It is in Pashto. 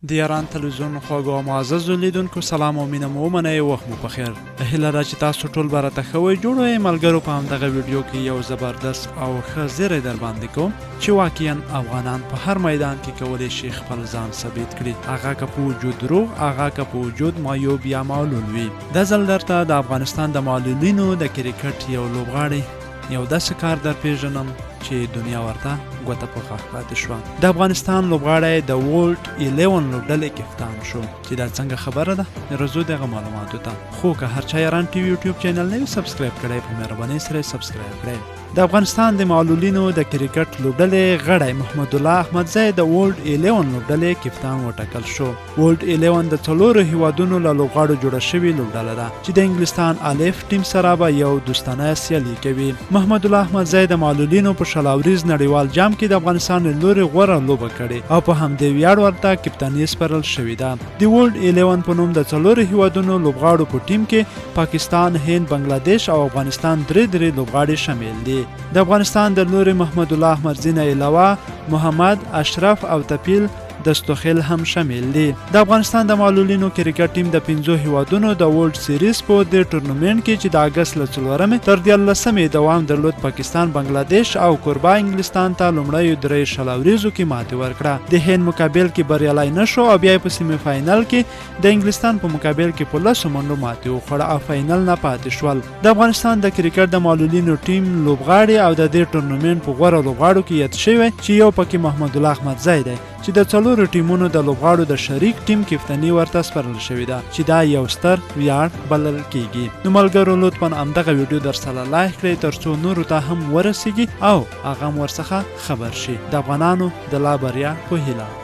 د ایران تلویزیون خوږو او معززو لیدونکو سلام او مینه مو ومنئ، وخت مو په خیر. هیله ده چې تاسو ټول به راته ښه وئ. جوړ وئ ملګرو، په همدغه ویډیو کې یو زبردست او ښه زیری در باندې کوم چې واقعا افغانان په هر میدان کې کولی شي خپل ځان ثابت کړي، هغه که په وجود روغ، هغه که په وجود معیوب یا معلول وي. دا ځل درته د افغانستان د معلولینو د کرکټ یو لوبغاړی یو داسې کار در پیژنم چې دنیا ورته ګوته په غاښ پاتې شوه. د افغانستان لوبغاړی د ورلډ 11 لوبډلې کپتان شو چې دا څنګه خبره ده، رځو دغه معلوماتو ته. خو که هر چا ایران ټي وي یوټیوب چینل نه وي سبسکرایب کړی، په مهربانۍ سره سبسکرایب کړئ. د افغانستان د معلولینو د کرکټ لوبډلې غړی محمد الله احمدزی د ورلډ 11 لوبډلې کپتان وټاکل شو. ورلډ 11 د څلورو هیوادونو له لوبغاړو جوړه شوې لوبډله ده چې د انګلستان الف ټیم سره به یو دوستانه سیالي کوي. محمد الله احمدزی د معلولینو په شلاوریز نړیوال جام کې د افغانستان له لوري غوره لوبه کړې او په همدې ویاړ ورته کپتاني سپارل شوې ده. د ورلډ 11 په نوم د څلورو هیوادونو لوبغاړو په ټیم کې پاکستان، هند، بنگلادیش او افغانستان درې لوبغاړي شامل دي. د افغانستان د لوري محمد الله احمدزی نه علاوه محمد اشرف او تپیل دستوخیل هم شامل دي. د افغانستان د معلولینو کرکټ ټیم د 5 هیوادونو د ورلډ سیریز په دې ټورنمنټ کې چې د اگست له 4 تر 14 دوام درلود، پاکستان، بنگلادیش او کوربا انګلستان ته لومړی 3 شلاوریزو کې ماتې ورکړه. د هند مقابل کې بریالی نشو او بیا په سیمی فاینل کې د انګلستان په مقابل کې په 10 منډو ماتې وخوړه او فاینل نه پاتې شول. د افغانستان د کرکټ د معلولینو ټیم لوبغاړي او د دې ټورنمنټ په غوره لوبغاړو کې یاد شوی چې یو پکې محمد الله احمدزی دی چې د څلورو ټیمونو د لوبغاړو د شریک ټیم کپتاني ورته سپارل شوې ده چې دا یو ستر ویاړ بلل کیږي. نو ملګرو لطفا همدغه ویډیو در سره لایک کړئ ترڅو نورو ته هم ورسیږي او هغه هم ورڅخه خبر شي. د افغانانو د لا بریا په هیله.